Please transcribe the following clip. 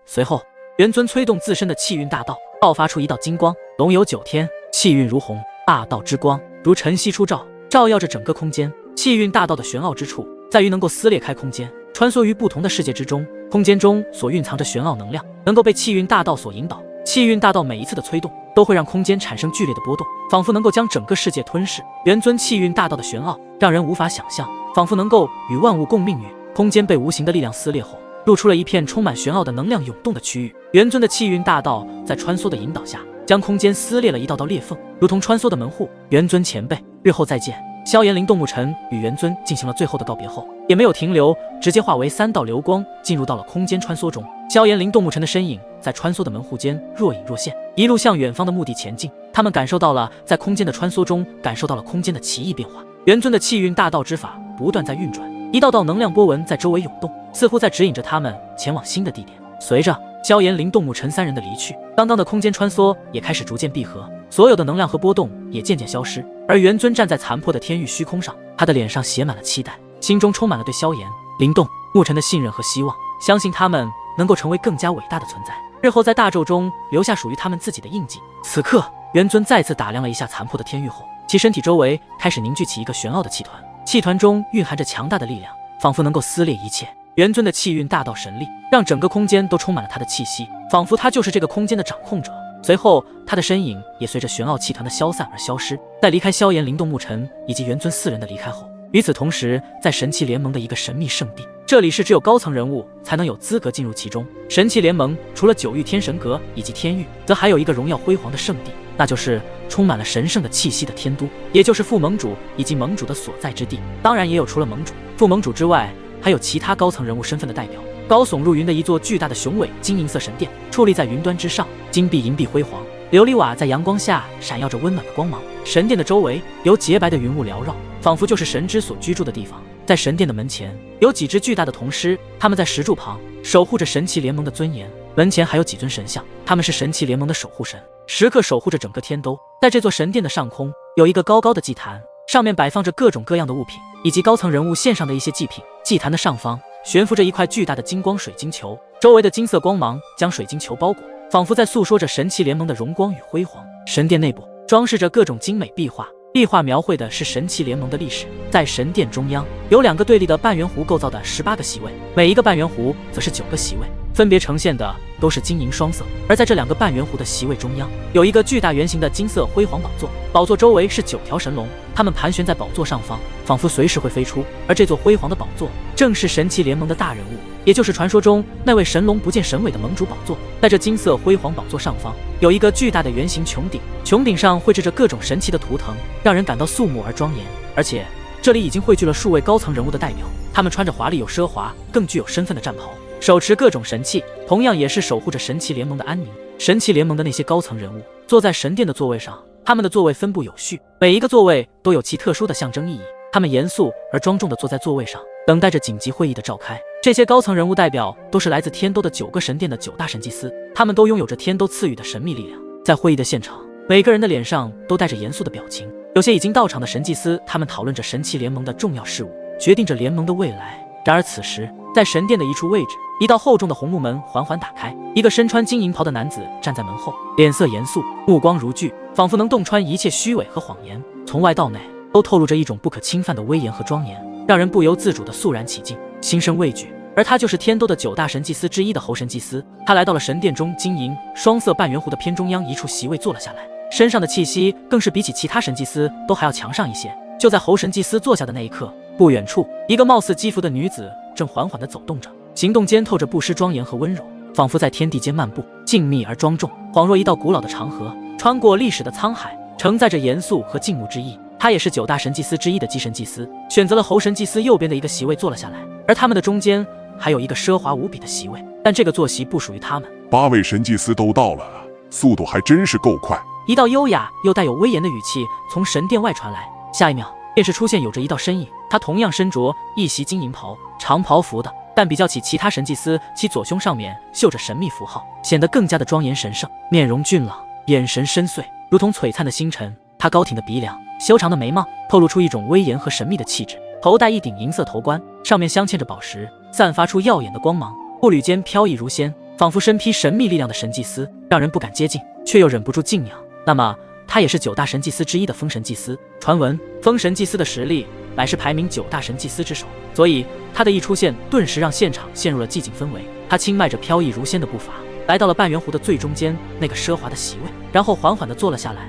随后，元尊催动自身的气运大道，爆发出一道金光，龙游九天，气运如虹，大道之光如晨曦初照，照耀着整个空间。气运大道的玄奥之处在于能够撕裂开空间，穿梭于不同的世界之中。空间中所蕴藏着玄奥能量，能够被气运大道所引导。气运大道每一次的催动，都会让空间产生剧烈的波动，仿佛能够将整个世界吞噬。元尊气运大道的玄奥让人无法想象，仿佛能够与万物共命运。空间被无形的力量撕裂后，露出了一片充满玄奥的能量涌动的区域。元尊的气运大道在穿梭的引导下，将空间撕裂了一道道裂缝，如同穿梭的门户。元尊前辈，日后再见。萧炎灵动木尘与元尊进行了最后的告别后，也没有停留，直接化为3道流光，进入到了空间穿梭中。萧炎灵动木尘的身影在穿梭的门户间若隐若现，一路向远方的目的前进。他们感受到了在空间的穿梭中，感受到了空间的奇异变化。元尊的气运大道之法不断在运转，一道道能量波纹在周围涌动，似乎在指引着他们前往新的地点。随着萧炎灵动木尘3人的离去，刚刚的空间穿梭也开始逐渐闭合，所有的能量和波动也渐渐消失。而元尊站在残破的天域虚空上，他的脸上写满了期待，心中充满了对萧炎灵动木尘的信任和希望，相信他们能够成为更加伟大的存在，日后在大宙中留下属于他们自己的印记。此刻，元尊再次打量了一下残破的天域后，其身体周围开始凝聚起一个玄奥的气团，气团中蕴含着强大的力量，仿佛能够撕裂一切。元尊的气运大道神力让整个空间都充满了他的气息，仿佛他就是这个空间的掌控者。随后，他的身影也随着玄奥气团的消散而消失。在离开萧炎灵动木尘以及元尊4人的离开后，与此同时，在神器联盟的一个神秘圣地，这里是只有高层人物才能有资格进入其中。神器联盟除了9域天神阁以及天域，则还有一个荣耀辉煌的圣地，那就是充满了神圣的气息的天都，也就是副盟主以及盟主的所在之地。当然，也有除了盟主、副盟主之外，还有其他高层人物身份的代表。高耸入云的一座巨大的雄伟金银色神殿矗立在云端之上，金碧银碧辉煌，琉璃瓦在阳光下闪耀着温暖的光芒。神殿的周围由洁白的云雾缭绕，仿佛就是神之所居住的地方。在神殿的门前有几只巨大的铜狮，他们在石柱旁守护着神器联盟的尊严。门前还有几尊神像，他们是神器联盟的守护神，时刻守护着整个天都。在这座神殿的上空有一个高高的祭坛，上面摆放着各种各样的物品以及高层人物献上的一些祭品。祭坛的上方悬浮着一块巨大的金光水晶球，周围的金色光芒将水晶球包裹，仿佛在诉说着神器联盟的荣光与辉煌。神殿内部装饰着各种精美壁画，壁画描绘的是神器联盟的历史。在神殿中央有2个对立的半圆弧构造的18个席位，每一个半圆弧则是9个席位，分别呈现的都是金银双色。而在这2个半圆弧的席位中央有一个巨大圆形的金色辉煌宝座，宝座周围是9条神龙，它们盘旋在宝座上方，仿佛随时会飞出。而这座辉煌的宝座正是神器联盟的大人物，也就是传说中那位神龙不见神尾的盟主宝座。在这金色辉煌宝座上方有一个巨大的圆形穹顶，穹顶上绘制着各种神奇的图腾，让人感到肃穆而庄严。而且这里已经汇聚了数位高层人物的代表，他们穿着华丽又奢华、更具有身份的战袍，手持各种神器，同样也是守护着神器联盟的安宁。神器联盟的那些高层人物坐在神殿的座位上，他们的座位分布有序，每一个座位都有其特殊的象征意义。他们严肃而庄重地坐在座位上，等待着紧急会议的召开。这些高层人物代表都是来自天都的9个神殿的9大神祭司，他们都拥有着天都赐予的神秘力量。在会议的现场，每个人的脸上都带着严肃的表情，有些已经到场的神祭司，他们讨论着神器联盟的重要事务，决定着联盟的未来。然而此时，在神殿的一处位置，一道厚重的红木门缓缓打开，一个身穿金银袍的男子站在门后，脸色严肃，目光如炬，仿佛能洞穿一切虚伪和谎言。从外到内都透露着一种不可侵犯的威严和庄严，让人不由自主地肃然起敬，心生畏惧。而他就是天都的9大神祭司之一的猴神祭司，他来到了神殿中金银双色半圆弧的偏中央一处席位坐了下来，身上的气息更是比起其他神祭司都还要强上一些。就在猴神祭司坐下的那一刻，不远处一个貌似姬服的女子正缓缓地走动着，行动间透着不失庄严和温柔，仿佛在天地间漫步，静谧而庄重，恍若一道古老的长河穿过历史的沧海，承载着严肃和敬慕之意。他也是9大神祭司之一的姬神祭司，选择了猴神祭司右边的一个席位坐了下来，而他们的中间还有一个奢华无比的席位，但这个坐席不属于他们。8位神祭司都到了，速度还真是够快。一道优雅又带有威严的语气从神殿外传来，下一秒便是出现有着一道身影，他同样身着一袭金银袍，长袍服的，但比较起其他神祭司，其左胸上面绣着神秘符号，显得更加的庄严神圣。面容俊朗，眼神深邃，如同璀璨的星辰。他高挺的鼻梁，修长的眉毛，透露出一种威严和神秘的气质。头戴一顶银色头冠，上面镶嵌着宝石，散发出耀眼的光芒，步履间飘逸如仙。仿佛身披神秘力量的神祭司，让人不敢接近，却又忍不住敬仰。那么，他也是9大神祭司之一的风神祭司。传闻，风神祭司的实力乃是排名9大神祭司之首，所以他的一出现，顿时让现场陷入了寂静氛围。他轻迈着飘逸如仙的步伐，来到了半圆湖的最中间那个奢华的席位，然后缓缓地坐了下来。